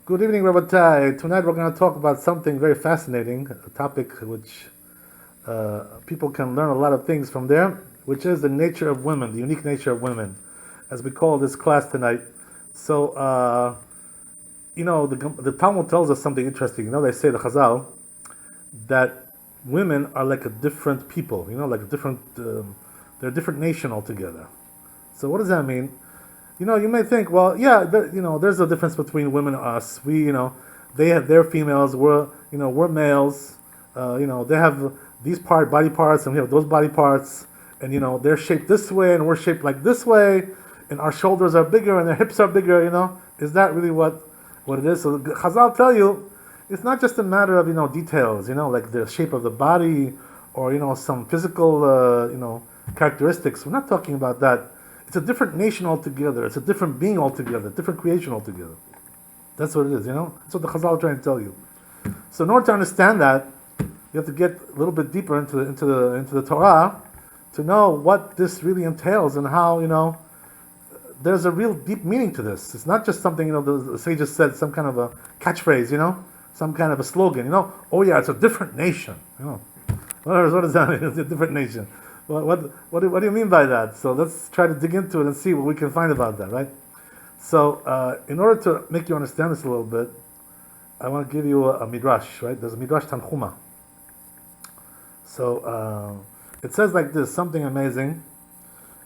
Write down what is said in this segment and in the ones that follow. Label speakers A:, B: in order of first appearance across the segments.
A: Good evening, Rabbatai. Tonight we're going to talk about something very fascinating, a topic which people can learn a lot of things from there, which is the nature of women, the unique nature of women, as we call this class tonight. So, the Talmud tells us something interesting. They say, the Chazal, that women are like a different people, like a different, they're a different nation altogether. So what does that mean? You may think, well, yeah, there's a difference between women and us. They're females, we're males. They have these body parts, and we have those body parts, and they're shaped this way, and we're shaped like this way, and our shoulders are bigger, and their hips are bigger. Is that really what it is? So the Chazal tell you, it's not just a matter of details, like the shape of the body, or some physical characteristics. We're not talking about that. It's a different nation altogether. It's a different being altogether, different creation altogether. That's what it is, That's what the Chazal are trying to tell you. So in order to understand that, you have to get a little bit deeper into the Torah to know what this really entails and how, there's a real deep meaning to this. It's not just something, the sages said, some kind of a catchphrase, some kind of a slogan, Oh yeah, it's a different nation, What does that mean? It's a different nation. What do you mean by that? So let's try to dig into it and see what we can find about that, right? So in order to make you understand this a little bit, I want to give you a midrash, right? There's a midrash Tanchuma. So it says like this, something amazing.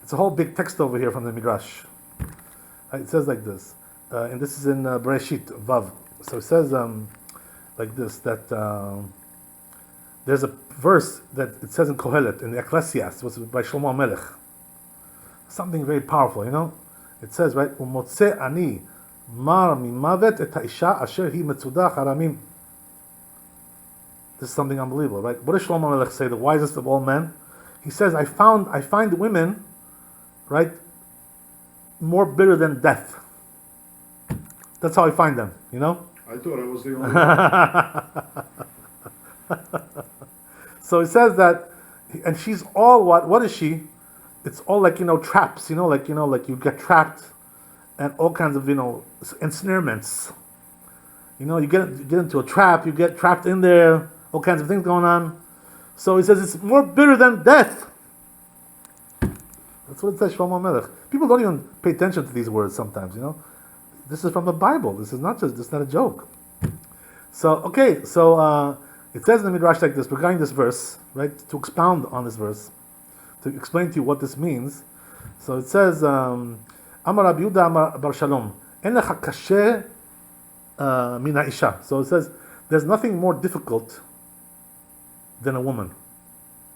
A: It's a whole big text over here from the midrash. It says like this, and this is in Bereshit Vav. So it says like this, that there's a verse that it says in Kohelet, in the Ecclesiastes, was by Shlomo Melech. Something very powerful, It says, right, Umotze ani mar mimavet et ha'isha asher hi metzudach haramim. This is something unbelievable, right? What does Shlomo Melech say, the wisest of all men? He says, I find women, right, more bitter than death. That's how I find them,
B: I thought I was the only one.
A: So he says that, and she's all what is she? It's all like, traps, like you get trapped, and all kinds of, ensnarements. You get into a trap, you get trapped in there, all kinds of things going on. So he says it's more bitter than death. That's what it says, Shlomo Melech. People don't even pay attention to these words sometimes, This is from the Bible. This is not a joke. So, it says in the Midrash like this, regarding this verse, right, to expound on this verse, to explain to you what this means. So it says, Amar Rabbi Yehuda Amar Bar Shalom, En lecha kashe min ha'isha. So it says, there's nothing more difficult than a woman.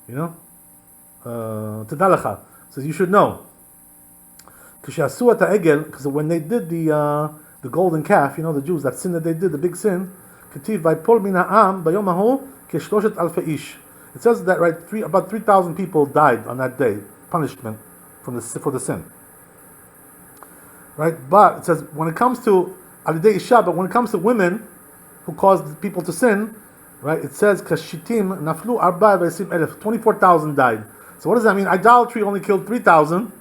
A: Tedal lecha. So you should know. Because when they did the golden calf, the Jews, that sin that they did, the big sin, it says that, right, about 3,000 people died on that day, punishment for the sin. Right? But it says when it comes to Alidei Isha, but when it comes to women who caused people to sin, right, it says Kashitim Naflu Arba 24,000 died. So what does that mean? Idolatry only killed 3,000,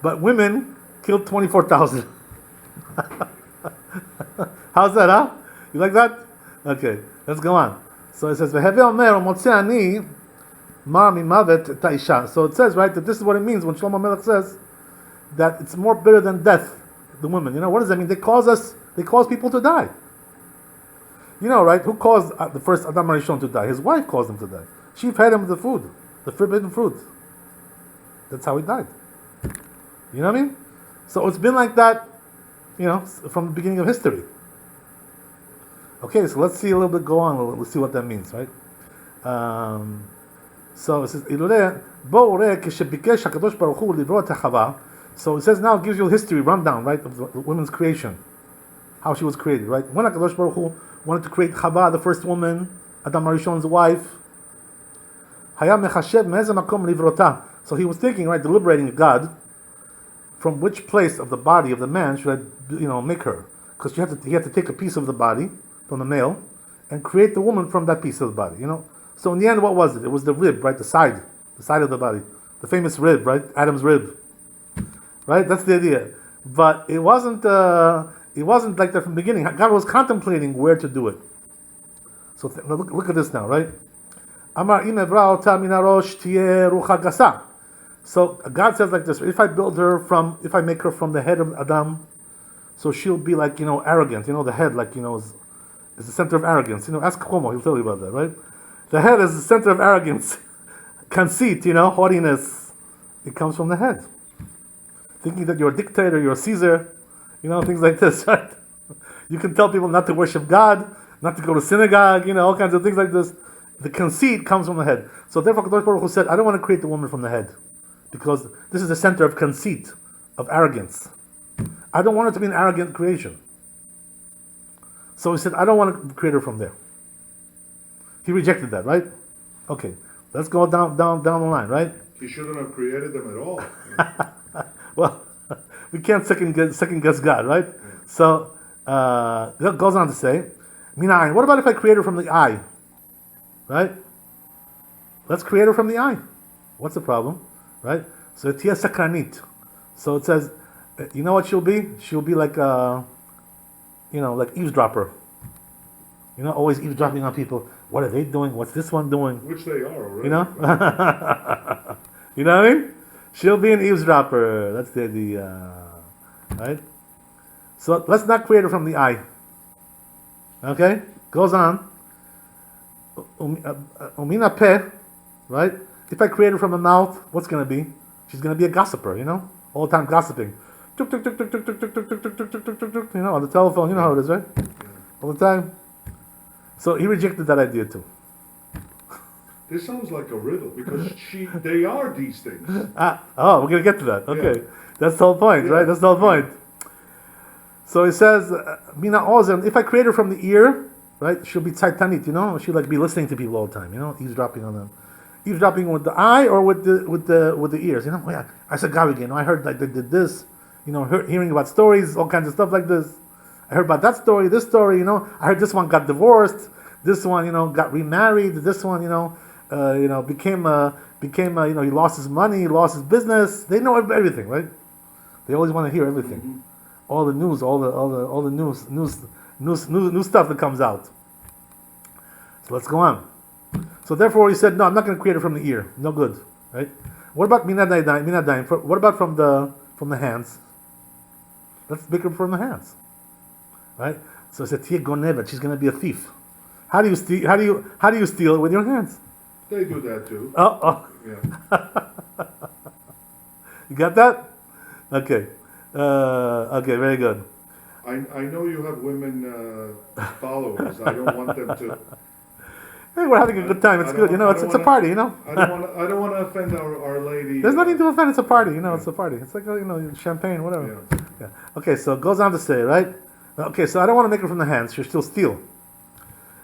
A: but women killed 24,000. How's that, huh? You like that? Okay, let's go on. So it says, So it says, right, that this is what it means when Shlomo Melech says that it's more bitter than death, the women. What does that mean? They cause people to die. Right, who caused the first Adam Rishon to die? His wife caused him to die. She fed him the food, the forbidden fruit. That's how he died. You know what I mean? So it's been like that, from the beginning of history. Okay, so let's see a little bit go on. Let's see what that means, right? So it says, so it says now it gives you a history rundown, right, of the woman's creation, how she was created, right? When HaKadosh Baruch Hu wanted to create Chava, the first woman, Adam Harishon's wife, so he was thinking, right, deliberating with God, from which place of the body of the man should I, make her? Because he had to take a piece of the body from the male and create the woman from that piece of the body, So in the end, what was it? It was the rib, right? The side of the body. The famous rib, right? Adam's rib. Right? That's the idea. But it wasn't It wasn't like that from the beginning. God was contemplating where to do it. So look at this now, right? Amar im evra ota min harosh tiye rucha gasa. So God says like this: if I make her from the head of Adam, so she'll be like, arrogant. The head, like, is the center of arrogance. Ask Cuomo, he'll tell you about that, right? The head is the center of arrogance, conceit, haughtiness. It comes from the head. Thinking that you're a dictator, you're a Caesar, things like this, right? You can tell people not to worship God, not to go to synagogue, all kinds of things like this. The conceit comes from the head. So therefore, Kadosh Baruch Hu said, I don't want to create the woman from the head, because this is the center of conceit, of arrogance. I don't want her to be an arrogant creation. So he said, I don't want to create her from there. He rejected that, right? Okay, let's go down the line, right?
B: He shouldn't have created them at all.
A: Well, we can't second guess God, right?
B: Yeah.
A: So it goes on to say, Minayin, what about if I create her from the eye? Right? Let's create her from the eye. What's the problem? Right? So Tia Sakranit. So it says, you know what she'll be? She'll be like like eavesdropper. Always eavesdropping on people. What are they doing? What's this one doing?
B: Which they are already.
A: You know what I mean? She'll be an eavesdropper. That's the idea, right? So let's not create her from the eye. Okay? Goes on. Umina peh, right? If I create her from the mouth, what's going to be? She's going to be a gossiper, all the time gossiping. Tuk, tuk, tuk, tuk, tuk, tuk, tuk, tuk, tuk, tuk, tuk, tuk, tuk, tuk, on the telephone, you know how it is, right? All the time. So he rejected that idea too.
B: This sounds like a riddle, because they are these things.
A: We're going to get to that. Okay.
B: Yeah.
A: That's the whole point, right? That's the whole point. So he says, Mina Ozen, if I create her from the ear, right, she'll be tzaitanit, she'll like be listening to people all the time, eavesdropping on them. Eavesdropping with the eye or with the ears, yeah, I said God again, I heard like they did this, hearing about stories, all kinds of stuff like this. I heard about that story, this story, I heard this one got divorced, this one, got remarried, this one, became he lost his money, he lost his business. They know everything, right? They always want to hear everything. Mm-hmm. All the news, all the new stuff that comes out. So let's go on. So therefore he said, no, I'm not going to create it from the ear. No good, right? What about minadayim? What about from the hands? Let's make her from the hands, right? So he said, Tia gonevet, she's going to be a thief. How do you steal? How do you steal with your hands?
B: They do that too.
A: Oh. Yeah. You got that? Okay. Okay, very good.
B: I know you have women followers. I don't want them to.
A: Hey, we're having a good time. It's good. It's a party.
B: I don't want to offend our lady.
A: There's nothing to offend. It's a party. It's a party. It's like champagne, whatever. Yeah. Okay, so it goes on to say, right? Okay, so I don't want to make her from the hands. She'll still steal.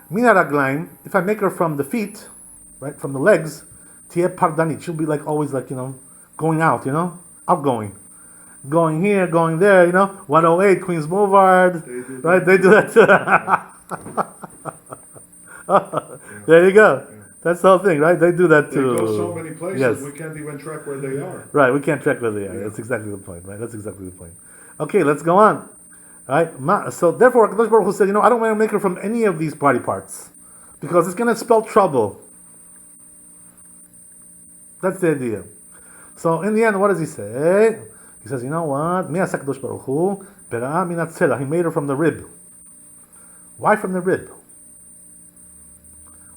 A: Mina raglaim. If I make her from the feet, right, from the legs, tiye pardanit. She'll be like always like going out. Outgoing. Going here, going there, 108 Queens Boulevard, right? They do that too. There you go. Yeah. That's the whole thing, right? They do that too.
B: They go so many places,
A: yes.
B: We can't even track where they are.
A: Right, we can't track where they are. Yeah. That's exactly the point, right? That's exactly the point. Okay, let's go on. All right. So therefore, Kadosh Baruch Hu said, I don't want to make her from any of these body parts because it's going to spell trouble. That's the idea. So in the end, what does he say? He says, you know what? He made her from the rib. Why from the rib?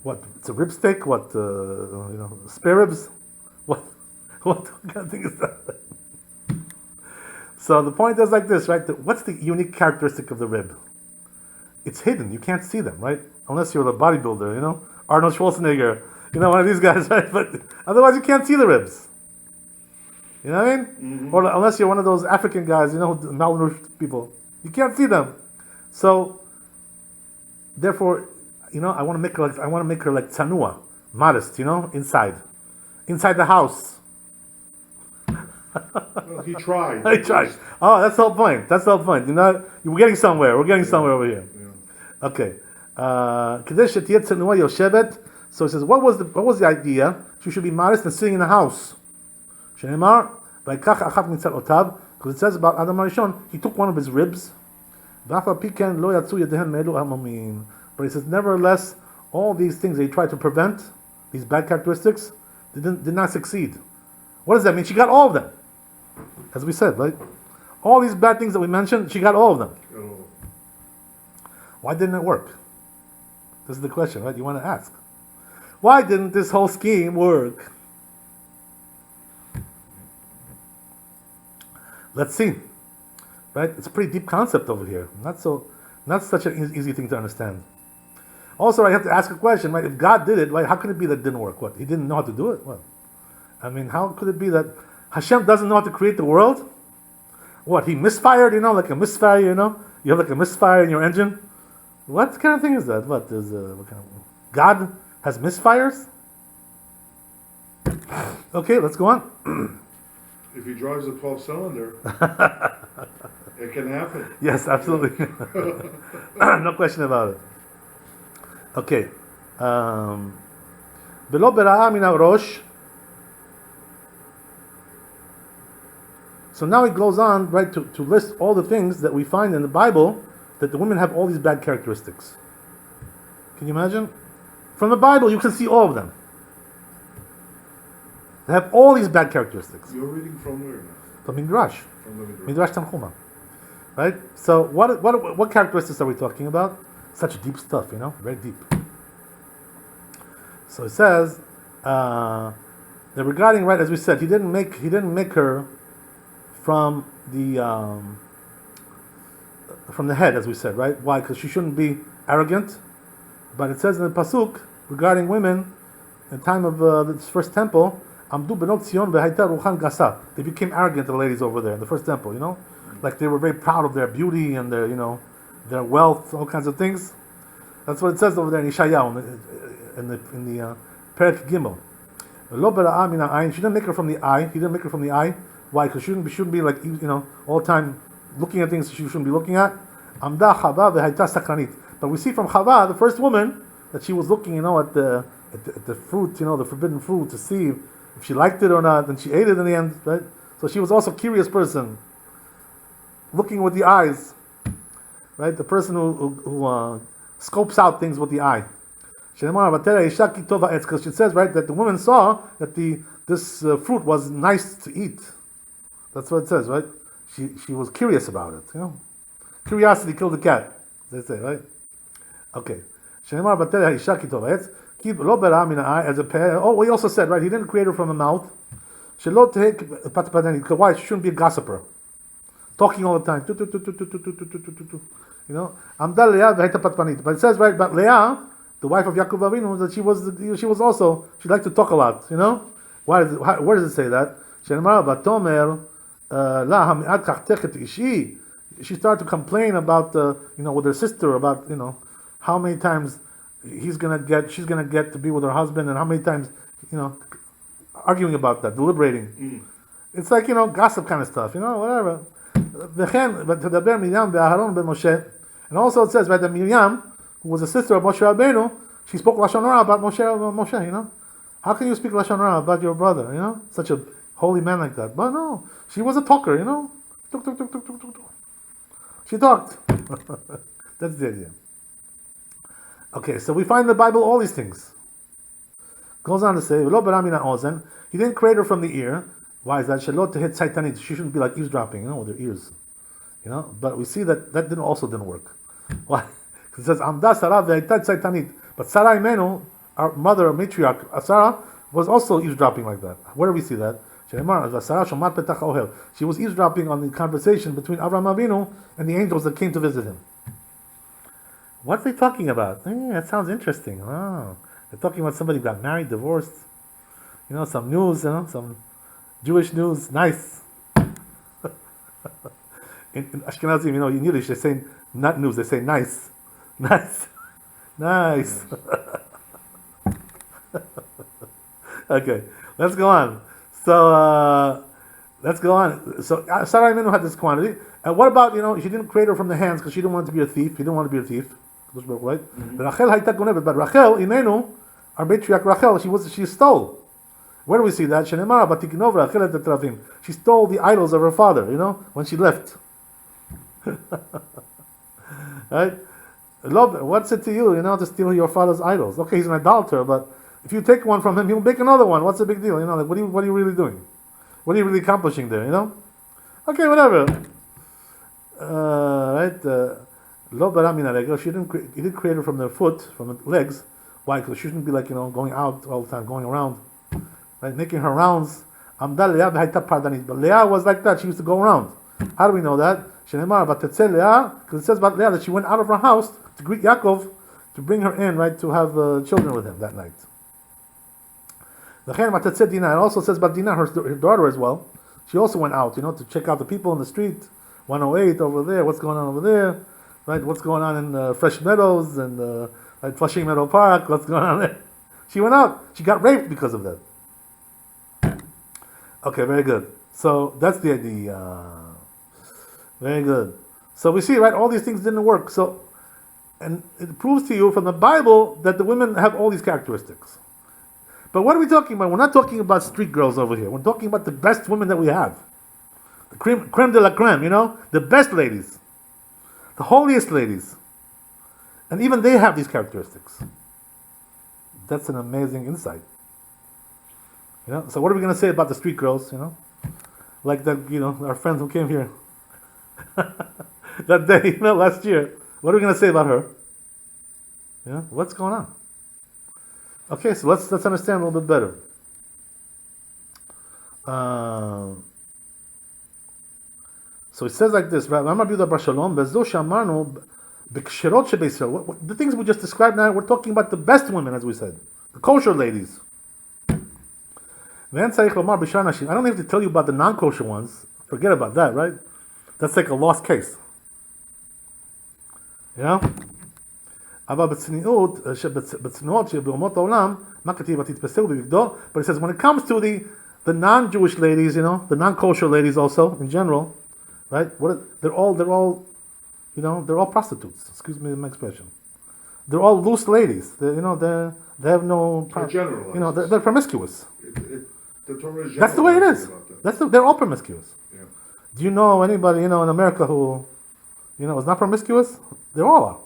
A: What? It's a rib steak? What? Spare ribs? What kind of thing is that? So the point is like this, right? What's the unique characteristic of the rib? It's hidden. You can't see them, right? Unless you're a bodybuilder, Arnold Schwarzenegger, one of these guys, right? But otherwise, you can't see the ribs. You know what I mean? Mm-hmm. Or unless you're one of those African guys, malnourished people, you can't see them. So, therefore, I want to make her like tzanua, modest, inside the house.
B: Well, he tried.
A: He tried. Oh, that's the whole point. We're getting somewhere. We're getting somewhere over here. Yeah. Okay. So it says, what was the idea? She should be modest and sitting in the house. Because it says about Adam Harishon, he took one of his ribs, But he says, nevertheless, all these things that he tried to prevent, these bad characteristics, did not succeed. What does that mean? She got all of them. As we said, right? All these bad things that we mentioned, she got all of them.
B: Oh.
A: Why didn't it work? This is the question, right? You want to ask. Why didn't this whole scheme work? Let's see. Right? It's a pretty deep concept over here. Not such an easy thing to understand. Also, I have to ask a question, right? If God did it, right, how could it be that it didn't work? What? He didn't know how to do it? What? I mean, how could it be that Hashem doesn't know how to create the world? What? He misfired, like a misfire, You have like a misfire in your engine? What kind of thing is that? What kind of God has misfires? Okay, let's go on.
B: If he drives a 12-cylinder, it can happen.
A: Yes, absolutely. No question about it. Okay. Below bera'a min rosh. So now he goes on, right, to list all the things that we find in the Bible that the women have all these bad characteristics. Can you imagine? From the Bible, you can see all of them. They have all these bad characteristics.
B: You're reading from where now?
A: From Midrash.
B: From the Midrash.
A: Midrash Tanchuma. Right? So what characteristics are we talking about? Such deep stuff, very deep. So it says that regarding, right, as we said, he didn't make her from the head, as we said, right? Why? Because she shouldn't be arrogant. But it says in the pasuk regarding women, in the time of this first temple, Amdu benot Zion v'hayta ruchan gasa. They became arrogant, the ladies over there in the first temple, like they were very proud of their beauty and their, their wealth, all kinds of things. That's what it says over there in Yeshayahu, in the Perek Gimel. Lo bera'a min ha'ayin. She didn't make her from the eye. He didn't make her from the eye. Why? Because she shouldn't be like, all the time looking at things she shouldn't be looking at. Amda Chava v'hayta sakranit. But we see from Chava, the first woman, that she was looking, at the fruit, the forbidden fruit, to see if she liked it or not, and she ate it in the end, right? So she was also a curious person, looking with the eyes, right? The person who scopes out things with the eye. Because it says, right, that the woman saw that this fruit was nice to eat. That's what it says, right? She was curious about it, Curiosity killed the cat, they say, right? Okay. As a pair. Oh, we also said, right, he didn't create her from the mouth. Why? She shouldn't be a gossiper. Talking all the time. But it says, right, but Leah, the wife of Yaakov Avinu, that she was also, she liked to talk a lot, Where does it say that? She started to complain about, with her sister, about, how many times she's gonna get to be with her husband, and how many times, arguing about that, deliberating. It's like, gossip kind of stuff, whatever. And also it says, right, that Miriam, who was a sister of Moshe Rabbeinu, she spoke Lashon Hara about Moshe, How can you speak Lashon Hara about your brother, Such a holy man like that. But no, she was a talker, Tuk. She talked. That's the idea. Okay, so we find in the Bible all these things. Goes on to say, he didn't create her from the ear. Why is that? She shouldn't be like eavesdropping, with her ears. But we see that also didn't work. Why? Because it says, Amda Sarah ve'ayta tzaitanit. But Sarah Imenu, our mother, our matriarch, Sarah, was also eavesdropping like that. Where do we see that? She was eavesdropping on the conversation between Avraham Avinu and the angels that came to visit him. What are they talking about? That sounds interesting. Oh, they're talking about somebody who got married, divorced. Some news, some Jewish news. Nice. in Ashkenazim, in Yiddish, they say not news, they say nice. Nice. Nice. Okay, let's go on. So, let's go on. So, Sarah Imenu had this quantity. And what about, she didn't create her from the hands because she didn't want to be a thief. He didn't want to be a thief. Right? Rachel hayta gonevet, but Rachel Imenu, our matriarch Rachel, she stole. Where do we see that? Shenemar batiknov Rachel et travim. She stole the idols of her father. When she left. Right? What's it to you, to steal your father's idols? Okay, he's an idolater, but if you take one from him, he'll make another one. What's the big deal? Like, what are you really doing? What are you really accomplishing there, Okay, whatever. Right? Lo bara min haregel. He didn't create her from the foot, from the legs. Why? Because she shouldn't be like, going out all the time, going around, right? Making her rounds. Amda Leah v'hayta pardanit. But Leah was like that. She used to go around. How do we know that? Shenemar v'tetzeh Leah, because it says about Leah that she went out of her house to greet Yaakov, to bring her in, right, to have children with him that night. It also says about Dinah, her daughter as well. She also went out, to check out the people in the street. 108 over there. What's going on over there? Right? What's going on in Fresh Meadows and right, Flushing Meadow Park? What's going on there? She went out. She got raped because of that. Okay, very good. So that's the idea. Very good. So we see, right? All these things didn't work. So, and it proves to you from the Bible that the women have all these characteristics. But what are we talking about? We're not talking about street girls over here. We're talking about the best women that we have. The creme de la creme, the best ladies. The holiest ladies. And even they have these characteristics. That's an amazing insight. So what are we going to say about the street girls, Like that, our friend who came here that day, last year. What are we going to say about her? What's going on? Okay, so let's understand a little bit better. So it says like this, right? The things we just described now, we're talking about the best women, as we said. The kosher ladies. I don't have to tell you about the non-kosher ones. Forget about that, right? That's like a lost case. But it says when it comes to the non-Jewish ladies, the non-kosher ladies also, in general, right? They're all prostitutes. Excuse me my expression. They're all loose ladies. They have no. They're promiscuous.
B: The Torah is
A: That's the way it is. They're all promiscuous.
B: Yeah.
A: Do you know anybody in America who, is not promiscuous? They all are,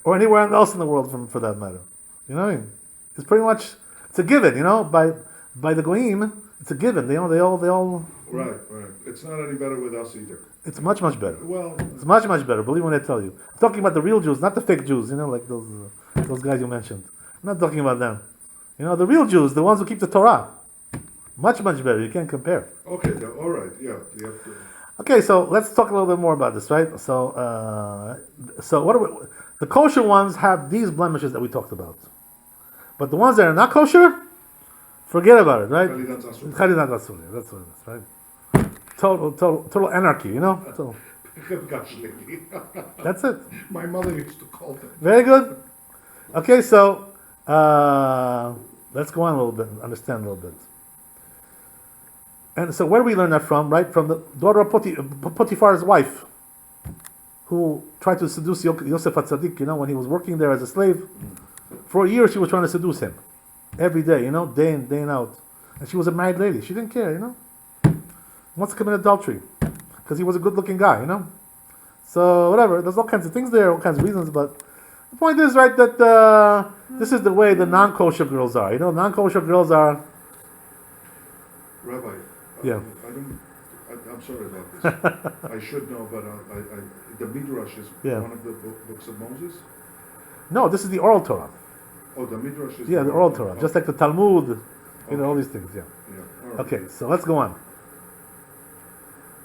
A: or anywhere else in the world for that matter. You know what I mean? It's pretty much it's a given. By the goyim, it's a given. They all.
B: Right. It's not any better with us either.
A: It's much better.
B: Well,
A: it's much better. Believe me when I tell you. I'm talking about the real Jews, not the fake Jews. Like those guys you mentioned. I'm not talking about them. The real Jews, the ones who keep the Torah. Much better. You can't compare.
B: Okay. All right. Yeah. You have to.
A: Okay, so let's talk a little bit more about this, right? So what are the kosher ones have these blemishes that we talked about, but the ones that are not kosher, forget about it, right? That's what it is, right? Total anarchy, Total. That's it.
B: My mother used to call them.
A: Very good. Okay, so let's go on a little bit and understand a little bit. And so where do we learn that from, right? From the daughter of Potiphar's wife, who tried to seduce Yosef HaTzadik, when he was working there as a slave. For a year she was trying to seduce him. Every day, day in, day out. And she was a married lady. She didn't care, Wants to commit adultery. Because he was a good-looking guy, So, whatever. There's all kinds of things there, all kinds of reasons, but the point is, right, that this is the way the non-kosher girls are. Non-kosher girls are...
B: Rabbi,
A: yeah.
B: I'm sorry about this. I should know, but the Midrash is one of the books of Moses?
A: No, this is the oral Torah.
B: Oh, the Midrash is
A: the oral Torah.
B: Okay.
A: Just like the Talmud, all these things,
B: Yeah. All right.
A: Okay, so let's go on.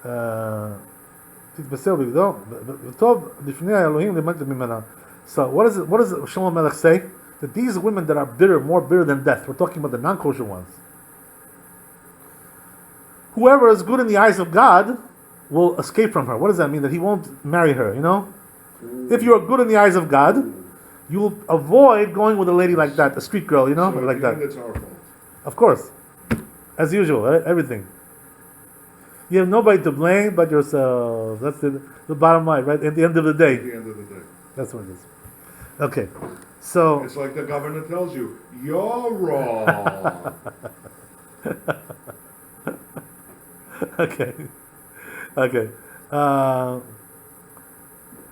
A: So what does Shlomo Melech say? That these women that are more bitter than death, we're talking about the non-kosher ones. Whoever is good in the eyes of God will escape from her. What does that mean? That he won't marry her, If you are good in the eyes of God, you will avoid going with a lady like that, a street girl,
B: So
A: like that.
B: It's our fault.
A: Of course. As usual, right? Everything. You have nobody to blame but yourself. That's the bottom line, right? At the end of the day.
B: At the end of the day.
A: That's what it is. Okay. So...
B: It's like the governor tells you, you're wrong.
A: Okay.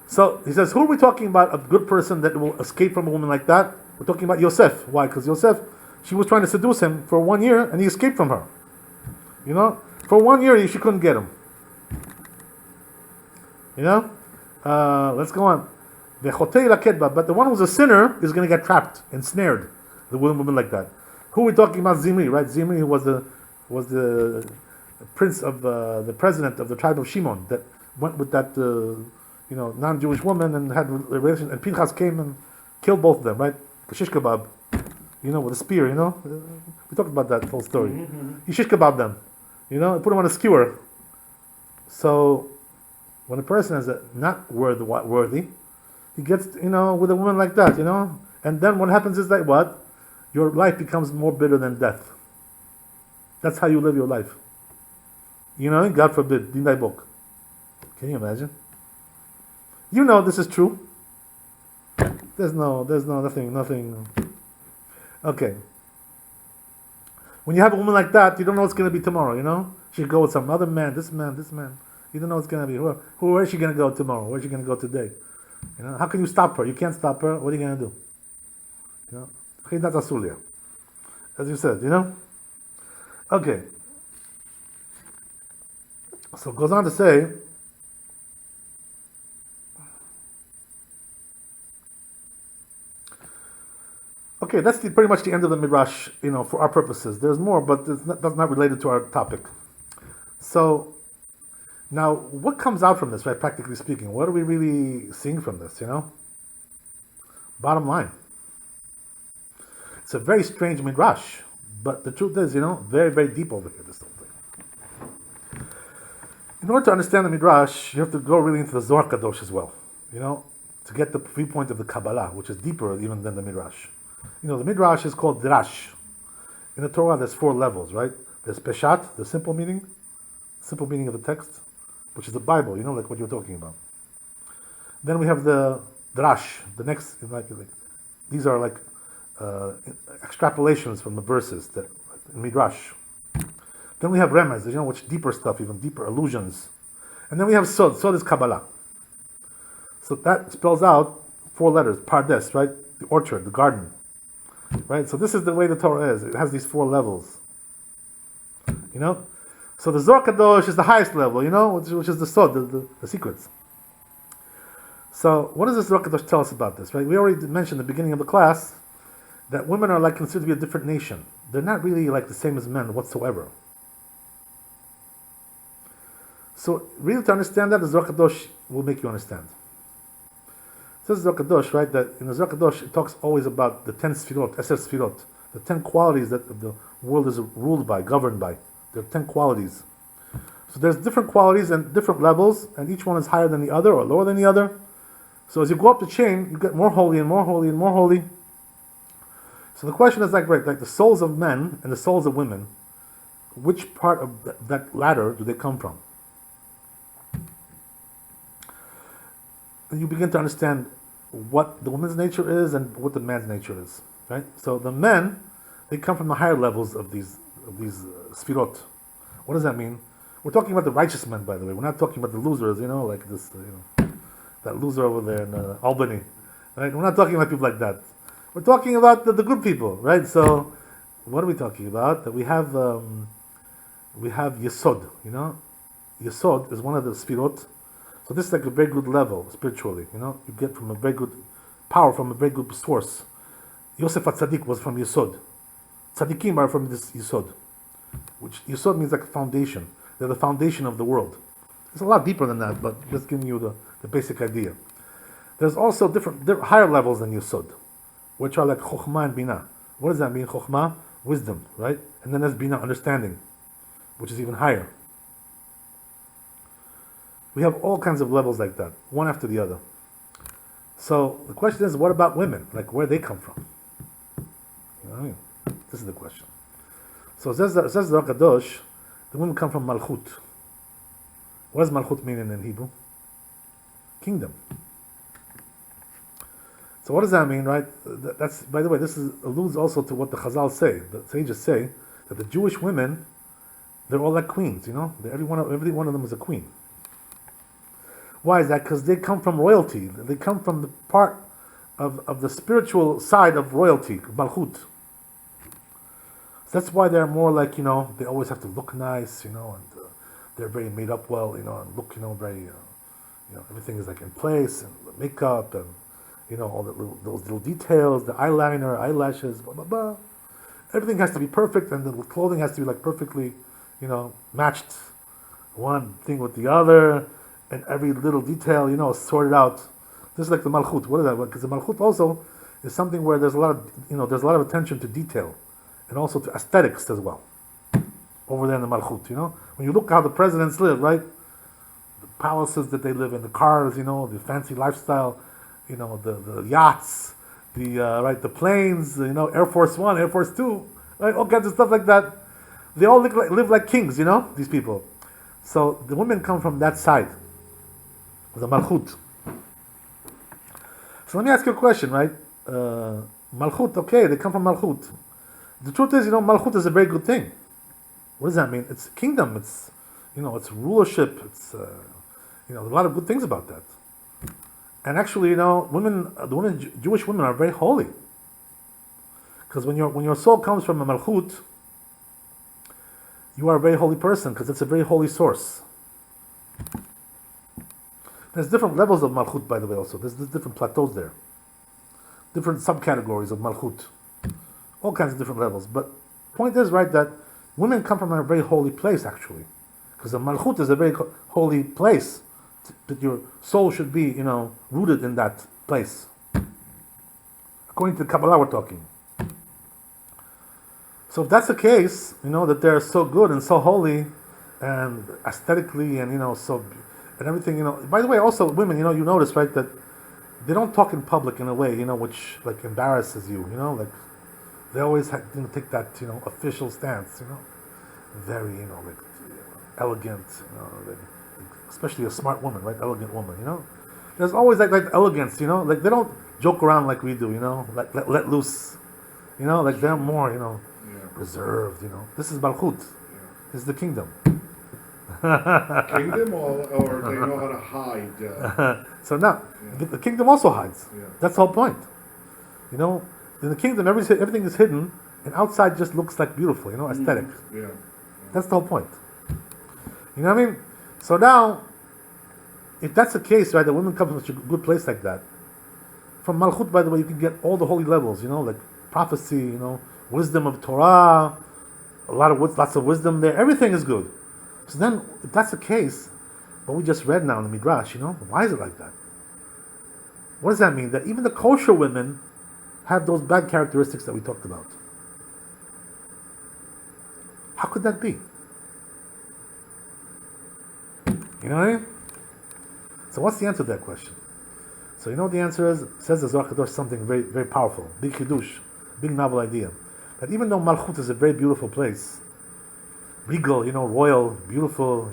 A: So he says, who are we talking about? A good person that will escape from a woman like that? We're talking about Yosef. Why? Because Yosef, she was trying to seduce him for 1 year, and he escaped from her. You know, for 1 year she couldn't get him. You know, let's go on. But the one who's a sinner is going to get trapped, ensnared. The woman like that. Who are we talking about? Zimri, right? Zimri, who was the prince of the president of the tribe of Shimon that went with that non-Jewish woman and had a relation. And Pinchas came and killed both of them, right? Shish kebab, with a spear. We talked about that whole story. He shish kebab them, put them on a skewer. So when a person is not worthy, he gets with a woman like that, and then what happens is that what? Your life becomes more bitter than death. That's how you live your life. God forbid, din book. Can you imagine? This is true. There's nothing. Okay. When you have a woman like that, you don't know what's going to be tomorrow, She could go with some other man, this man. You don't know what's going to be. Where is she going to go tomorrow? Where is she going to go today? How can you stop her? You can't stop her. What are you going to do? As you said, Okay. So it goes on to say, okay, that's pretty much the end of the Midrash, for our purposes. There's more, but that's not related to our topic. So, now, what comes out from this, right, practically speaking? What are we really seeing from this, Bottom line. It's a very strange Midrash, but the truth is, very, very deep over here, this whole thing. In order to understand the Midrash, you have to go really into the Zohar Kadosh as well, to get the viewpoint of the Kabbalah, which is deeper even than the Midrash. The Midrash is called Drash. In the Torah, there's 4 levels, right? There's Peshat, the simple meaning of the text, which is the Bible, like what you're talking about. Then we have the Drash, the next, these are like extrapolations from the verses that in Midrash. Then we have Remez, which deeper stuff, even deeper allusions. And then we have Sod. Sod is Kabbalah. So that spells out 4 letters, Pardes, right? The orchard, the garden. Right? So this is the way the Torah is. It has these 4 levels. So the Zohar Kadosh is the highest level, which is the Sod, the secrets. So what does the Zohar Kadosh tell us about this, right? We already mentioned at the beginning of the class that women are considered to be a different nation. They're not really the same as men whatsoever. So really to understand that, the Zohar Kadosh will make you understand. It says Zohar Kadosh, right, that in the Zohar Kadosh it talks always about the 10 Sfirot, Eser Sfirot, the 10 qualities that the world is ruled by, governed by. There are 10 qualities. So there's different qualities and different levels, and each one is higher than the other or lower than the other. So as you go up the chain, you get more holy and more holy and more holy. So the question is like the souls of men and the souls of women, which part of that ladder do they come from? And you begin to understand what the woman's nature is and what the man's nature is, right? So the men, they come from the higher levels of these sfirot. What does that mean? We're talking about the righteous men, by the way. We're not talking about the losers, like this, that loser over there in Albany, right? We're not talking about people like that. We're talking about the good people, right? So, what are we talking about? That we have Yesod, Yesod is one of the sfirot. So this is like a very good level spiritually, You get from a very good power, from a very good source. Yosef HaTzadik was from Yesod. Tzadikim are from this Yesod, which Yesod means like a foundation. They're the foundation of the world. It's a lot deeper than that, but just giving you the basic idea. There's also different higher levels than Yesod, which are like Chokhmah and Binah. What does that mean? Chokhmah, wisdom, right? And then there's Binah, understanding, which is even higher. We have all kinds of levels like that, one after the other. So the question is, what about women? Like, where they come from? You know what I mean? This is the question. So it says the Zohar Kadosh, the women come from Malchut. What does Malchut mean in Hebrew? Kingdom. So what does that mean, right? That's, by the way, this alludes also to what the Chazal say. The sages say that the Jewish women, they're all like queens, Every one of them is a queen. Why is that? Because they come from royalty. They come from the part of the spiritual side of royalty, malchut. So that's why they're more like, they always have to look nice, and they're very made up well, and look, very, everything is like in place, and the makeup, and, all those little details, the eyeliner, eyelashes, blah, blah, blah. Everything has to be perfect, and the clothing has to be like perfectly, matched one thing with the other, and every little detail, sorted out. This is like the malchut. What is that? Because the malchut also is something where there's a lot of, there's a lot of attention to detail, and also to aesthetics as well. Over there in the malchut, when you look how the presidents live, right? The palaces that they live in, the cars, the fancy lifestyle, the yachts, the planes, Air Force One, Air Force Two, right? All kinds of stuff like that. They all live like kings, these people. So the women come from that side, the malchut. So let me ask you a question, right? Malchut, okay, they come from malchut. The truth is, malchut is a very good thing. What does that mean? It's kingdom. It's, it's rulership. It's, a lot of good things about that. And actually, Jewish women are very holy. Because when your soul comes from a malchut, you are a very holy person, because it's a very holy source. There's different levels of malchut, by the way, also. There's different plateaus there. Different subcategories of malchut. All kinds of different levels. But point is, right, that women come from a very holy place, actually. Because the malchut is a very holy place. That your soul should be, rooted in that place. According to the Kabbalah, we're talking. So if that's the case, that they're so good and so holy, and aesthetically, and and everything, By the way, also women, you notice, right, that they don't talk in public in a way, which like embarrasses you, like they always take that, official stance, very, like elegant, especially a smart woman, right, elegant woman, There's always like elegance, like they don't joke around like we do, like let loose, like they're more, reserved, This is malchut. This is the kingdom.
B: Kingdom, or they know how to hide.
A: So now, the kingdom also hides.
B: Yeah.
A: That's the whole point. In the kingdom, everything is hidden, and outside just looks like beautiful, aesthetic.
B: Yeah.
A: That's the whole point. You know what I mean? So now, if that's the case, right, the women come from such a good place like that. From malchut, by the way, you can get all the holy levels, like prophecy, wisdom of Torah, lots of wisdom there. Everything is good. So then, if that's the case, what we just read now in the Midrash, why is it like that? What does that mean? That even the kosher women have those bad characteristics that we talked about. How could that be? You know what I mean? So what's the answer to that question? So the answer is, says the Zohar Kadosh, something very, very powerful, big chidush, big novel idea. That even though malchut is a very beautiful place, regal, royal, beautiful,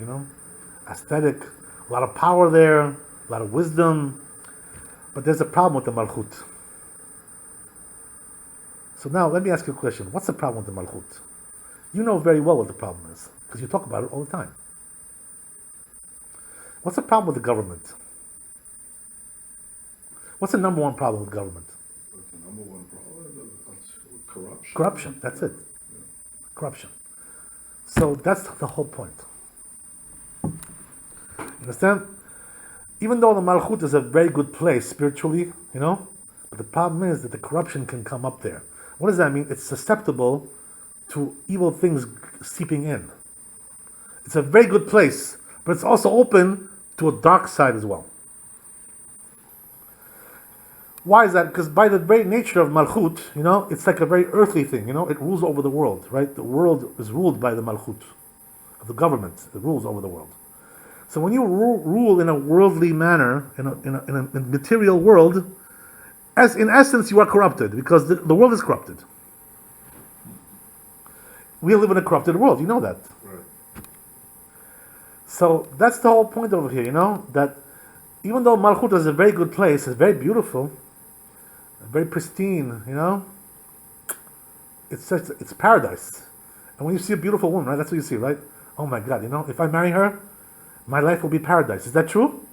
A: aesthetic, a lot of power there, a lot of wisdom, but there's a problem with the malchut. So now let me ask you a question. What's the problem with the malchut? You know very well what the problem is, because you talk about it all the time. What's the problem with the government? What's the number one problem with government?
B: The number one problem is corruption.
A: Corruption, that's it. Yeah. Corruption. So that's the whole point. You understand? Even though the malchut is a very good place spiritually, but the problem is that the corruption can come up there. What does that mean? It's susceptible to evil things seeping in. It's a very good place, but it's also open to a dark side as well. Why is that? Because by the very nature of malchut, it's like a very earthly thing, it rules over the world, right? The world is ruled by the malchut of the government. It rules over the world. So when you rule in a worldly manner, in a material world, as in essence you are corrupted, because the world is corrupted. We live in a corrupted world, you know that.
B: Right.
A: So that's the whole point over here, that even though malchut is a very good place, it's very beautiful, very pristine, it's paradise. And when you see a beautiful woman, right, that's what you see, right? Oh my God, if I marry her, my life will be paradise. Is that true?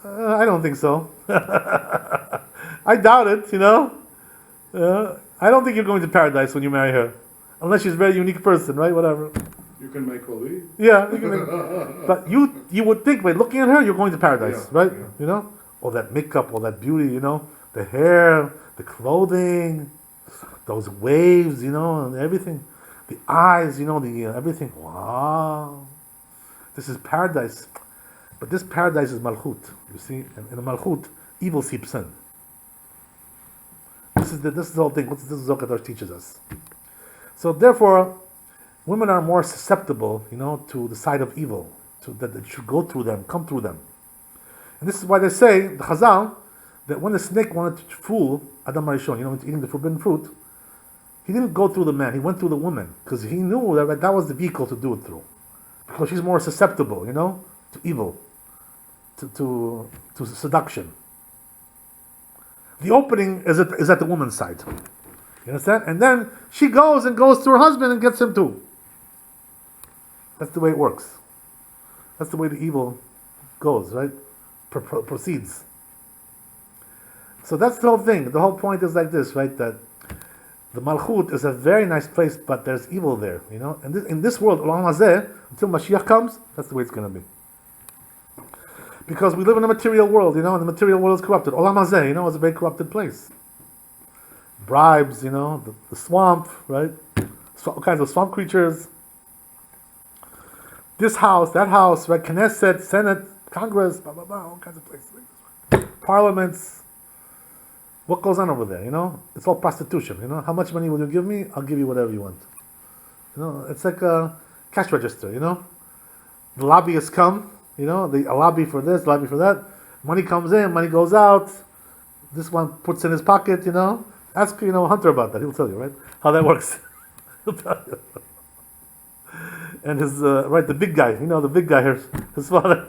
A: I don't think so. I doubt it, I don't think you're going to paradise when you marry her. Unless she's a very unique person, right? Whatever.
B: You can make believe.
A: Yeah, you can make, but you would think by looking at her, you're going to paradise,
B: Yeah,
A: right?
B: yeah.
A: All that makeup, all that beauty, the hair, the clothing, those waves, and everything, the eyes, the everything. Wow, this is paradise. But this paradise is malchut, you see, and in the malchut, evil seeps in. This is the whole thing. What this Zohar teaches us. So therefore, women are more susceptible, to the side of evil, that it should go through them, come through them. And this is why they say, the Chazal, that when the snake wanted to fool Adam Arishon, into eating the forbidden fruit, he didn't go through the man, he went through the woman, because he knew that was the vehicle to do it through. Because she's more susceptible, to evil, to seduction. The opening is at the woman's side. You understand? And then she goes to her husband and gets him too. That's the way it works. That's the way the evil goes, right? Proceeds. So that's the whole thing. The whole point is like this, right? That the Malchut is a very nice place, but there's evil there, And in this world, Olam Hazeh, until Mashiach comes, that's the way it's going to be. Because we live in a material world, and the material world is corrupted. Olam Hazeh, is a very corrupted place. Bribes, the swamp, right? All kinds of swamp creatures. This house, that house, right? Knesset, Senate, Congress, blah, blah, blah, all kinds of places. Parliaments. What goes on over there, It's all prostitution, How much money will you give me? I'll give you whatever you want. It's like a cash register, The lobbyists come, they lobby for this, lobby for that. Money comes in, money goes out. This one puts in his pocket, Ask, Hunter about that. He'll tell you, right? How that works. He'll tell you. And his, the big guy, the big guy here, his father.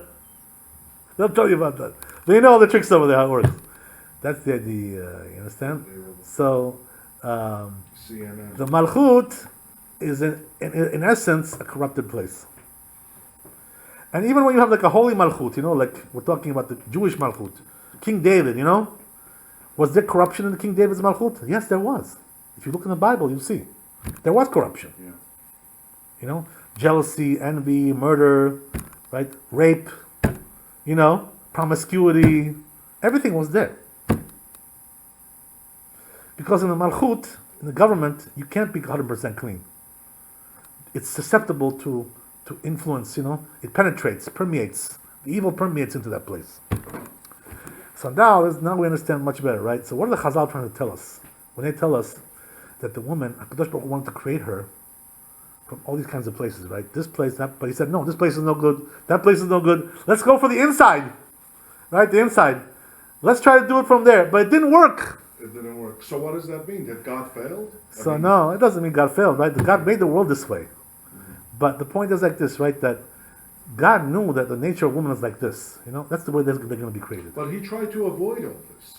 A: They'll tell you about that. They know all the tricks over there, how it works. That's the idea, you understand? So, the Malchut is, in essence, a corrupted place. And even when you have like a holy Malchut, like we're talking about the Jewish Malchut, King David, was there corruption in King David's Malchut? Yes, there was. If you look in the Bible, you'll see. There was corruption. Yeah. Jealousy, envy, murder, right? Rape, promiscuity, everything was there. Because in the Malchut, in the government, you can't be 100% clean. It's susceptible to influence, it penetrates, permeates. The evil permeates into that place. So now we understand much better, right? So what are the Chazal trying to tell us? When they tell us that the woman, HaKadosh Baruch Hu wanted to create her from all these kinds of places, right? This place, that place. He said, no, this place is no good. That place is no good. Let's go for the inside, right? The inside. Let's try to do it from there. But it didn't work.
B: It didn't work. So what does that mean? That God failed?
A: No, it doesn't mean God failed, right? God made the world this way. But the point is like this, right? That God knew that the nature of woman is like this. That's the way they're going to be created.
B: But He tried to avoid all this.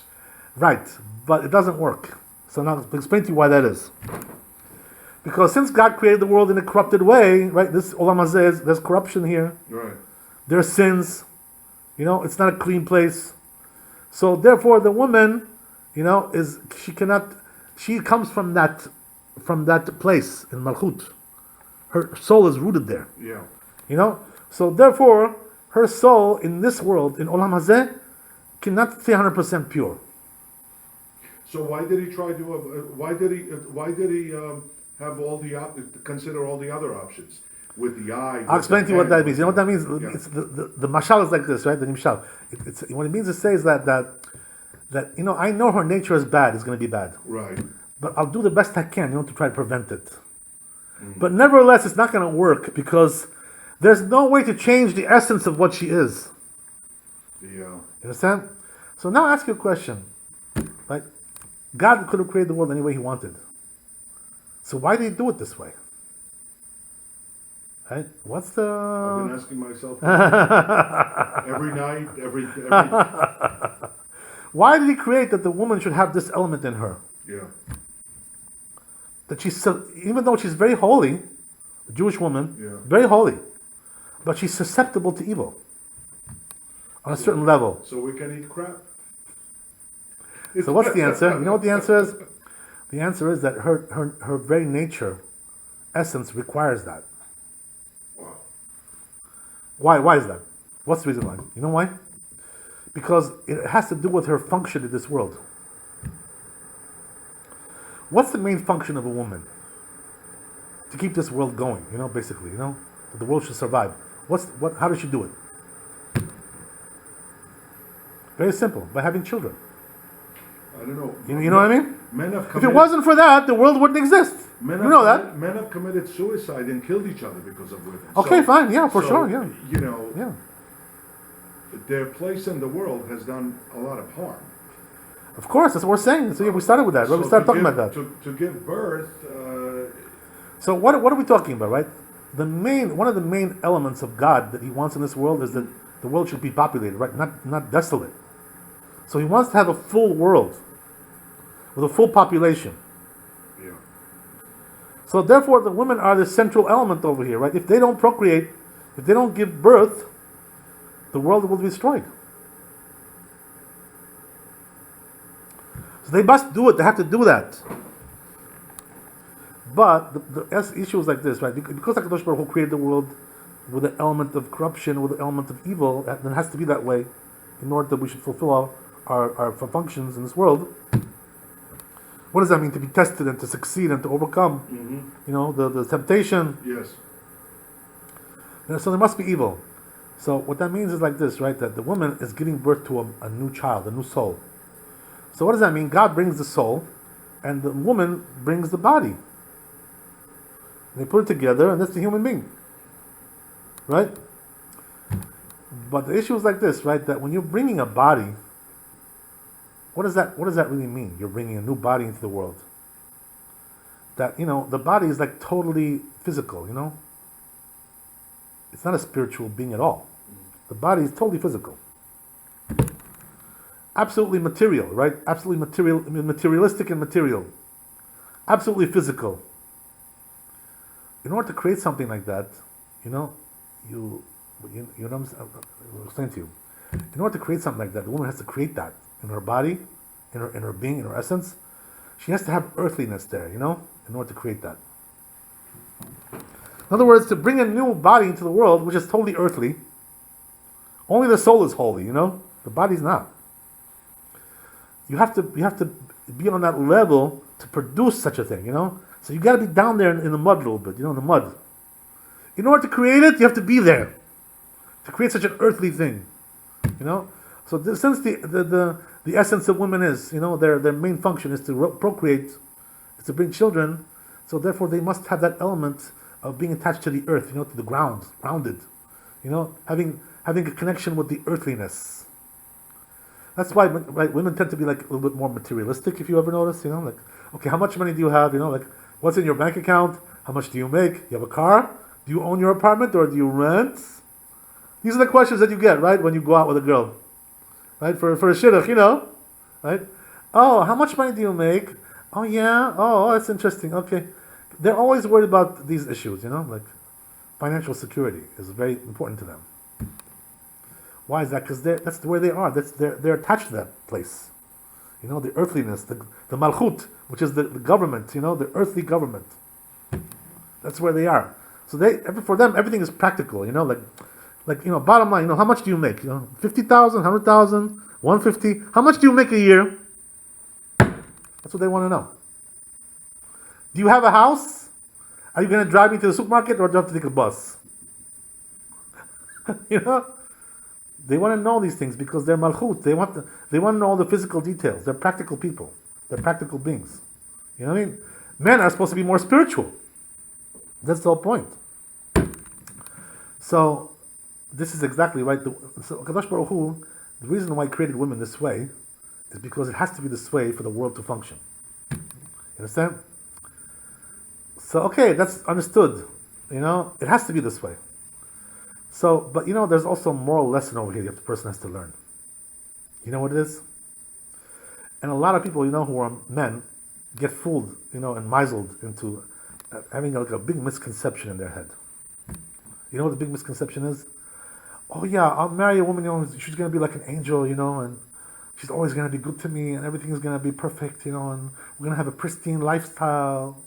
A: Right, but it doesn't work. So now I'll explain to you why that is. Because since God created the world in a corrupted way, right? This Olam Hazeh, there's corruption here.
B: Right.
A: There's sins. It's not a clean place. So therefore, the woman, she comes from that place in Malchut. Her soul is rooted there.
B: Yeah.
A: So therefore, her soul in this world, in Olam Hazeh, cannot stay 100% pure.
B: So why did He try to? Why did He have consider all the other options with the eye?
A: I'll explain to you what that means. You know what that means?
B: Yeah.
A: It's the mashal is like this, right? The nimshal. What it means to say is that I know her nature is bad. It's going to be bad.
B: Right.
A: But I'll do the best I can, to try to prevent it. But nevertheless, it's not going to work because there's no way to change the essence of what she is.
B: Yeah.
A: You understand? So now ask you a question. Right? God could have created the world any way He wanted. So why did He do it this way? Right? What's the...
B: I've been asking myself every night, every...
A: Why did He create that the woman should have this element in her?
B: Yeah.
A: That even though she's very holy, a Jewish woman,
B: Yeah.
A: very holy, but she's susceptible to evil. on a certain level.
B: So we can eat crap?
A: So what's the answer? You know what the answer is? The answer is that her very nature, essence, requires that.
B: Wow.
A: Why is that? What's the reason why? You know why? Because it has to do with her function in this world. What's the main function of a woman? To keep this world going, basically, that the world should survive. How does she do it? Very simple, by having children.
B: I don't know.
A: You know what I mean?
B: Men have
A: If
B: committed,
A: it wasn't for that, the world wouldn't exist.
B: men
A: You
B: have
A: know
B: committed-
A: that?
B: Men have committed suicide and killed each other because of women.
A: Okay, fine, yeah, for
B: so,
A: sure, yeah. Yeah.
B: Their place in the world has done a lot of harm.
A: Of course, that's what we're saying. So yeah, we started with that, right? We
B: So
A: started
B: to
A: talking
B: give-
A: about that.
B: To give birth,
A: So what are we talking about, right? One of the main elements of God that He wants in this world is that the world should be populated, right? Not desolate. So He wants to have a full world with a full population.
B: yeah.
A: So therefore, the women are the central element over here, right? If they don't procreate, if they don't give birth, the world will be destroyed. So they must do it. They have to do that. But the issue is like this, right? Because HaKadosh Baruch Hu created the world with an element of corruption, with an element of evil, then it has to be that way in order that we should fulfill our functions in this world. What does that mean? To be tested and to succeed and to overcome, the temptation.
B: Yes.
A: So there must be evil. So what that means is like this, right? That the woman is giving birth to a new child, a new soul. So what does that mean? God brings the soul, and the woman brings the body. They put it together, and that's the human being, right? But the issue is like this, right? That when you're bringing a body, what does that really mean? You're bringing a new body into the world. That the body is like totally physical, It's not a spiritual being at all. The body is totally physical. Absolutely material, right? Absolutely materialistic and material. Absolutely physical. In order to create something like that, I'll explain to you. In order to create something like that, the woman has to create that in her body, in her being, in her essence. She has to have earthliness there, in order to create that. In other words, to bring a new body into the world, which is totally earthly, only the soul is holy, the body's not. You have to be on that level to produce such a thing, So you got to be down there in the mud a little bit, in the mud. In order to create it, you have to be there to create such an earthly thing, So since the essence of women is, their main function is to procreate, is to bring children, so therefore they must have that element of being attached to the earth, to the ground, grounded, having a connection with the earthliness. That's why women tend to be like a little bit more materialistic, if you ever notice, like, okay, how much money do you have, like, what's in your bank account, how much do you make, you have a car, do you own your apartment or do you rent? These are the questions that you get, right, when you go out with a girl, right, for a shidduch, right? Oh, how much money do you make? Oh, yeah, oh, that's interesting, okay. They're always worried about these issues, like financial security is very important to them. Why is that? Because that's where they are. They're attached to that place. The earthliness, the malchut, which is the government, the earthly government. That's where they are. So for them, everything is practical, like bottom line, how much do you make? 50,000, 100,000, 150. How much do you make a year? That's what they want to know. Do you have a house? Are you going to drive me to the supermarket or do you have to take a bus? They want to know these things because they're malchut. They want to know all the physical details. They're practical people. They're practical beings. You know what I mean? Men are supposed to be more spiritual. That's the whole point. So this is exactly right. So Kadosh Baruch Hu, the reason why He created women this way is because it has to be this way for the world to function. You understand? So okay, that's understood. It has to be this way. So, but there's also a moral lesson over here that the person has to learn. You know what it is? And a lot of people, who are men, get fooled, and misled into having like a big misconception in their head. You know what the big misconception is? oh yeah, I'll marry a woman, she's gonna be like an angel, and she's always gonna be good to me, and everything is gonna be perfect, and we're gonna have a pristine lifestyle,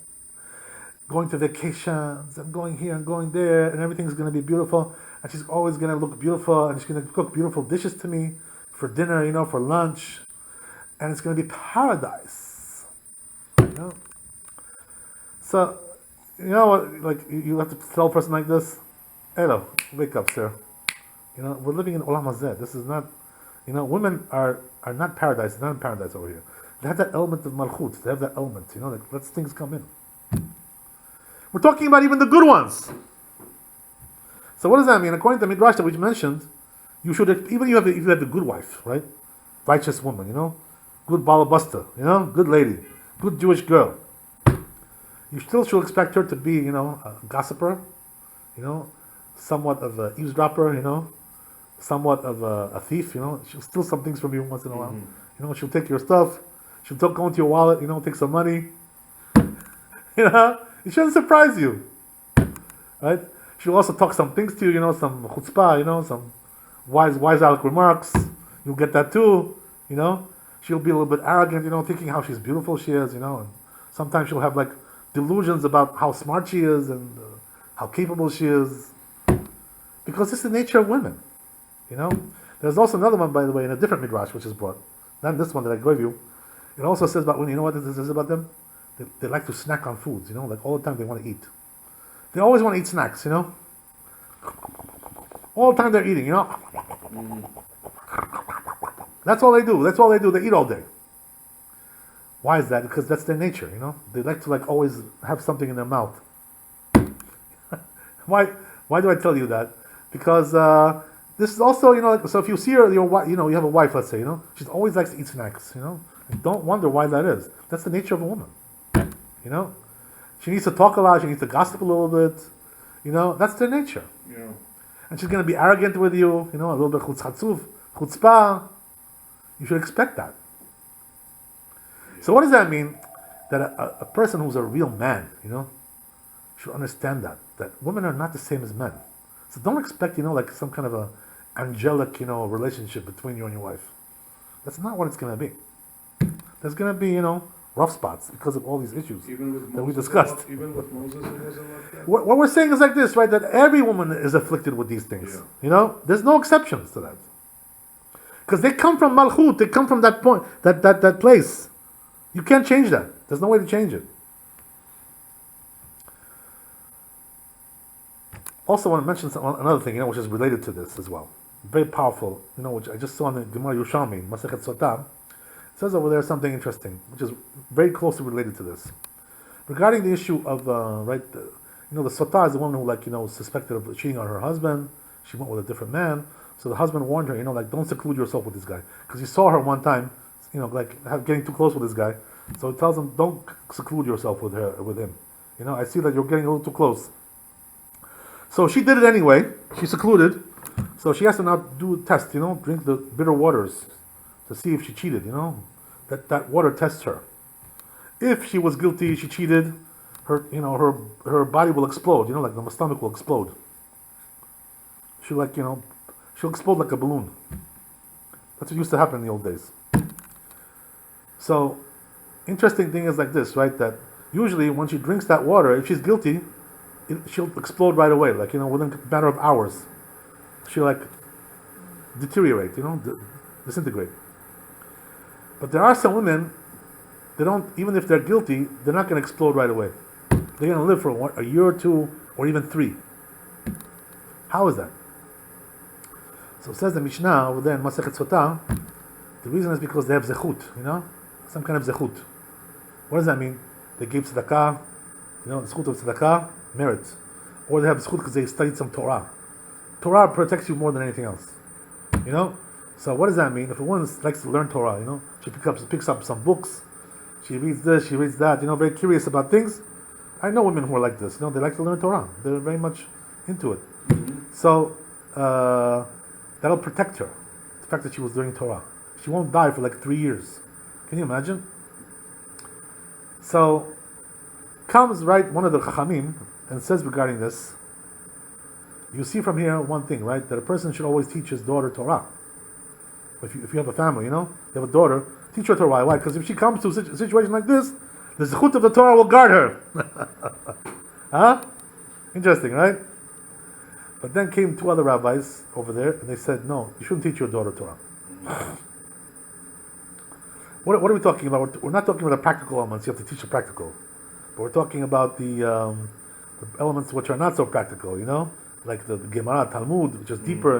A: going to vacations and going here and going there, and everything's gonna be beautiful, and she's always gonna look beautiful, and she's gonna cook beautiful dishes to me for dinner, for lunch, and it's gonna be paradise, you know. So, you know what? Like you have to tell a person like this, "Hello, wake up, sir. We're living in Olam Hazeh. This is not, women are not paradise. They're not in paradise over here. They have that element of malchut. They have that element. Like lets things come in. We're talking about even the good ones. So what does that mean? According to the Midrash that we mentioned, you should even if you have a good wife, right? Righteous woman, good balabusta, good lady, good Jewish girl. You still should expect her to be, a gossiper, somewhat of an eavesdropper, somewhat of a thief, she'll steal some things from you once in a while. She'll take your stuff, she'll go into your wallet, take some money. It shouldn't surprise you, right? She'll also talk some things to you, some chutzpah, some wise aleck remarks. You'll get that too, She'll be a little bit arrogant, thinking how she's beautiful she is, and sometimes she'll have like delusions about how smart she is and how capable she is, because it's the nature of women. There's also another one, by the way, in a different midrash which is brought, not this one that I gave you. It also says about women. You know what this is about them? They like to snack on foods. Like all the time they want to eat. They always want to eat snacks. All the time they're eating. That's all they do. That's all they do. They eat all day. Why is that? Because that's their nature. They like to always have something in their mouth. Why do I tell you that? Because this is also, so if you see her, you have a wife, let's say, she always likes to eat snacks, and don't wonder why that is. That's the nature of a woman, She needs to talk a lot, she needs to gossip a little bit, that's their nature.
B: Yeah.
A: And she's going to be arrogant with you, a little bit chutzpah. You should expect that. So what does that mean? That a person who's a real man, should understand that women are not the same as men. So don't expect, like some kind of a angelic, relationship between you and your wife. That's not what it's going to be. There's going to be, rough spots because of all these issues that we discussed.
B: Even with Moses, it wasn't like that.
A: What we're saying is like this, right? That every woman is afflicted with these things.
B: Yeah.
A: There's no exceptions to that. Because they come from Malchut, they come from that point, that place. You can't change that. There's no way to change it. Also, I want to mention another thing, which is related to this as well. Very powerful, which I just saw in the Gemara Yerushalmi, Masechet Sotah. It says over there something interesting, which is very closely related to this. Regarding the issue of, the Sotah is the woman who, was suspected of cheating on her husband. She went with a different man. So the husband warned her, don't seclude yourself with this guy. Because he saw her one time, getting too close with this guy. So he tells him, don't seclude yourself with him. I see that you're getting a little too close. So she did it anyway. She secluded. So she has to now do a test, drink the bitter waters to see if she cheated, That water tests her. If she was guilty, she cheated, her body will explode, like the stomach will explode. She'll explode like a balloon. That's what used to happen in the old days. So, interesting thing is like this, right? That usually when she drinks that water, if she's guilty, she'll explode right away, within a matter of hours. She'll deteriorate, disintegrate. But there are some women, they don't, even if they're guilty, they're not going to explode right away. They're going to live for a year or two, or even 3. How is that? So it says the Mishnah over there in Masechet Sotah, the reason is because they have zechut, some kind of zechut. What does that mean? They gave tzedakah, the zechut of tzedakah, merit. Or they have zechut because they studied some Torah. Torah protects you more than anything else. So what does that mean? If a woman likes to learn Torah, she picks up some books, she reads this, she reads that, very curious about things. I know women who are like this, they like to learn Torah. They're very much into it. Mm-hmm. So that'll protect her. The fact that she was learning Torah. She won't die for 3 years. Can you imagine? So comes one of the Chachamim and says regarding this, you see from here one thing, right? That a person should always teach his daughter Torah. If you have a family, you have a daughter, teach her Torah. Why? Because if she comes to a situation like this, the zechut of the Torah will guard her. Huh? Interesting, right? But then came two other rabbis over there, and they said, no, you shouldn't teach your daughter Torah. What are we talking about? We're not talking about the practical elements. You have to teach the practical. But we're talking about the elements which are not so practical, like the Gemara, Talmud, which is deeper,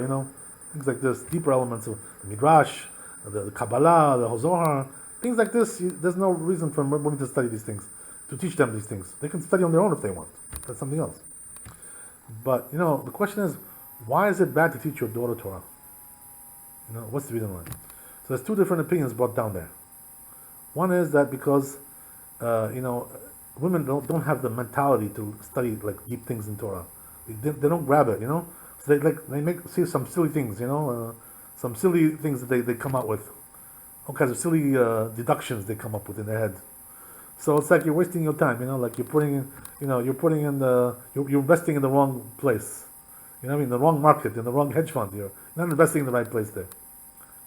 A: things like this, deeper elements of the Midrash, the Kabbalah, the Zohar, things like this. There's no reason for women to study these things, to teach them these things. They can study on their own if they want. That's something else. But, the question is, why is it bad to teach your daughter Torah? What's the reason why? So there's two different opinions brought down there. One is that because, women don't have the mentality to study like deep things in Torah. They don't grab it, So they say some silly things, some silly things that they come out with, all kinds of silly deductions they come up with in their head. So it's like you're wasting your time, like you're investing in the wrong place. The wrong market, in the wrong hedge fund. You're not investing in the right place there.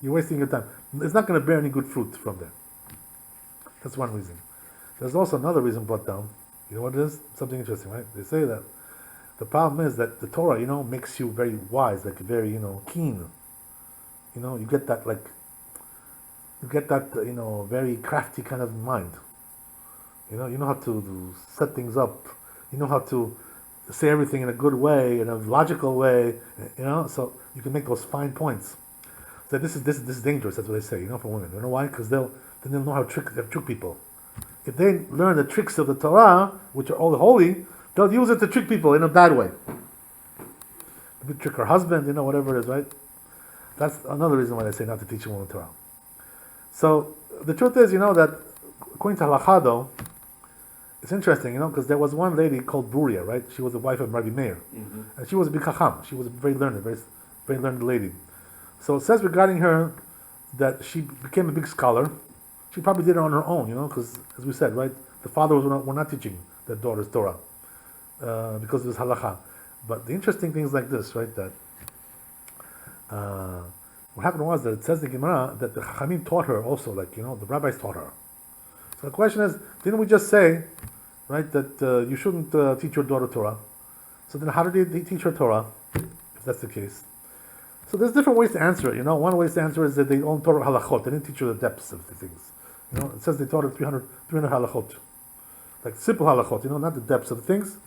A: You're wasting your time. It's not going to bear any good fruit from there. That's one reason. There's also another reason brought down. You know what it is? Something interesting, right? They say that the problem is that the Torah, makes you very wise, like very, keen. You get that very crafty kind of mind. You know how to set things up. You know how to say everything in a good way, in a logical way. So you can make those fine points. So this is dangerous. That's what they say. For women. You know why? Because they'll know how to trick people. If they learn the tricks of the Torah, which are all holy, they'll use it to trick people in a bad way. Maybe trick her husband, whatever it is, right? That's another reason why they say not to teach a woman Torah. So the truth is, that according to halakha, though, it's interesting, because there was one lady called Bruria, right? She was the wife of Rabbimichaeldanielov, and she was a big chacham. She was a very learned, very learned lady. So it says regarding her that she became a big scholar. She probably did it on her own, because as we said, right, the fathers were not teaching their daughters Torah because it was halakha. But the interesting thing is like this, right, that what happened was that it says in the Gemara that the Chachamim taught her also, the rabbis taught her. So the question is, didn't we just say, right, that you shouldn't teach your daughter Torah? So then how did they teach her Torah, if that's the case? So there's different ways to answer it. One way to answer is that they only taught her halachot. They didn't teach her the depths of the things. It says they taught her 300 halachot. Like simple halachot, not the depths of the things.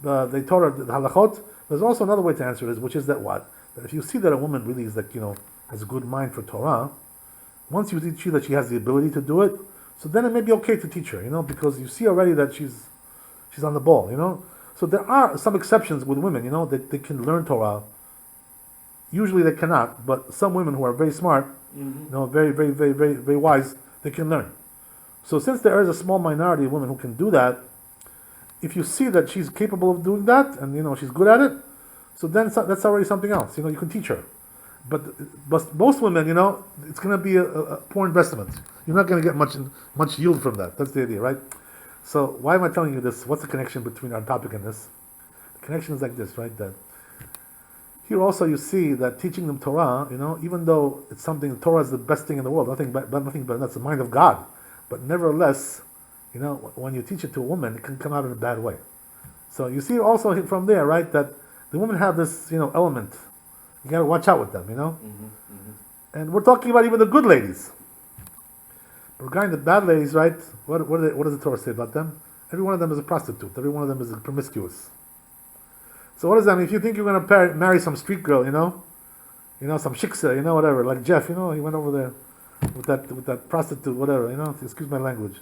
A: They taught her the halachot. There's also another way to answer it, which is that what? That if you see that a woman really is has a good mind for Torah, once you see that she has the ability to do it, so then it may be okay to teach her, because you see already that she's on the ball, So there are some exceptions with women, that they can learn Torah. Usually they cannot, but some women who are very smart, very, very, very, very, very wise, they can learn. So since there is a small minority of women who can do that, if you see that she's capable of doing that, and she's good at it, so then that's already something else. You can teach her. But most women, it's going to be a poor investment. You're not going to get much yield from that. That's the idea, right? So why am I telling you this? What's the connection between our topic and this? The connection is like this, right? That here also you see that teaching them Torah, even though it's something, Torah is the best thing in the world, nothing better than that's the mind of God. But nevertheless, when you teach it to a woman, it can come out in a bad way. So you see also from there, right, that the women have this, element. You got to watch out with them, And we're talking about even the good ladies. Regarding the bad ladies, right, what does the Torah say about them? Every one of them is a prostitute. Every one of them is a promiscuous. So what does that mean? If you think you're going to marry some street girl, some shiksa, whatever, like Jeff, he went over there with that prostitute, whatever, excuse my language.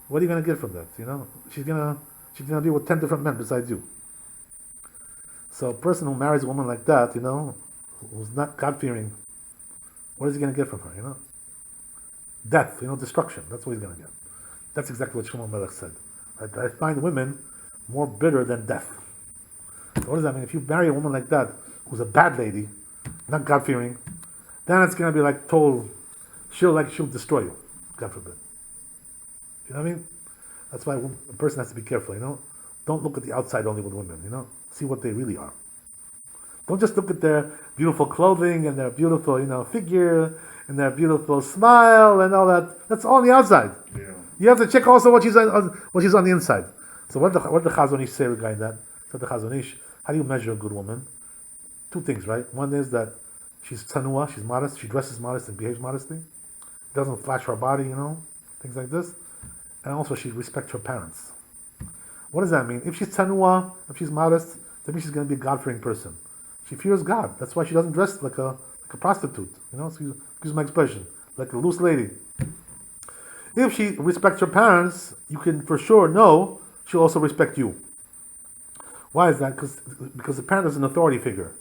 A: What are you going to get from that? She's gonna be with 10 different men besides you. So a person who marries a woman like that, who's not God-fearing, what is he going to get from her? Death, destruction. That's what he's going to get. That's exactly what Shlomo Melech said. Right? I find women more bitter than death. So what does that mean? If you marry a woman like that, who's a bad lady, not God-fearing, then it's going to be like total, she'll destroy you. God forbid. You know what I mean? That's why a person has to be careful, Don't look at the outside only with women, See what they really are. Don't just look at their beautiful clothing and their beautiful, figure and their beautiful smile and all that. That's all on the outside.
B: Yeah.
A: You have to check also what she's on the inside. So what did the Chazon Ish say regarding that? Said the Chazon Ish, how do you measure a good woman? Two things, right? One is that she's tsanua, she's modest, she dresses modest and behaves modestly. Doesn't flash her body, things like this. And also she respects her parents. What does that mean? If she's tsanua, if she's modest, that means she's going to be a God-fearing person. She fears God. That's why she doesn't dress like a prostitute. Excuse my expression, like a loose lady. If she respects her parents, you can for sure know she'll also respect you. Why is that? Because the parent is an authority figure,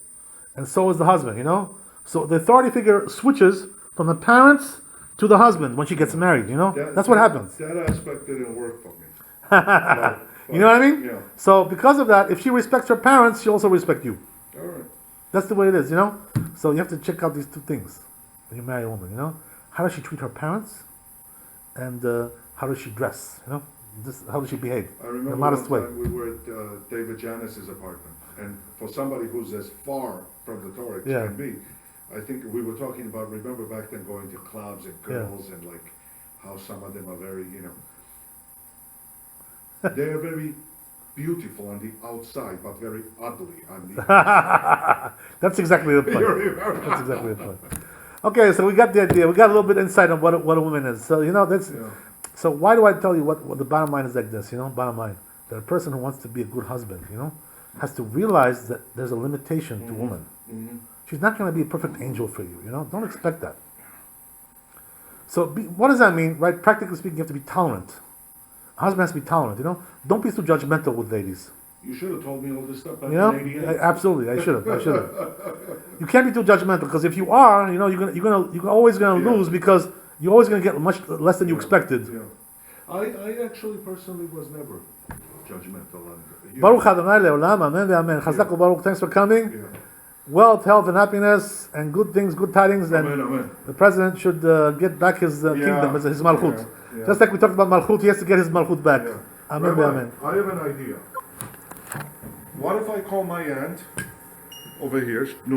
A: and so is the husband. So the authority figure switches from the parents to the husband when she gets married. That's what happens.
B: That aspect didn't work for me.
A: You know what I mean?
B: Yeah.
A: So because of that, if she respects her parents, she'll also respect you.
B: All right.
A: That's the way it is, So you have to check out these two things when you marry a woman, How does she treat her parents? And how does she dress, how does she behave?
B: I remember
A: in a modest way.
B: one time we were at David Janice's apartment, and for somebody who's as far from the Torah as can be, I think we were talking about, remember back then going to clubs and girls and like how some of them are very, they're very beautiful on the outside, but very ugly on the inside.
A: That's exactly the point. That's exactly the point. Okay, so we got the idea. We got a little bit insight on what a woman is. So So why do I tell you what the bottom line is like this? Bottom line, that a person who wants to be a good husband, has to realize that there's a limitation to woman.
B: Mm-hmm.
A: She's not going to be a perfect angel for you. Don't expect that. So what does that mean? Right? Practically speaking, you have to be tolerant. A husband has to be tolerant. Don't be too judgmental with ladies.
B: You should have told me all this stuff back in '88.
A: Absolutely, I should have. You can't be too judgmental because if you are, you're always gonna lose because you're always gonna get much less than you expected.
B: Yeah. I actually personally was never judgmental.
A: Baruch Adonai Leolam, Amen, Amen. Chazak Baruch. Thanks for coming.
B: Yeah.
A: Wealth, health, and happiness, and good things, good tidings. And
B: Amen.
A: the president should get back his kingdom, his malchut.
B: Yeah.
A: Just like we talked about malchut, he has to get his malchut back.
B: Yeah.
A: Amen,
B: Rabbi,
A: amen.
B: I have an idea. What if I call my aunt over here?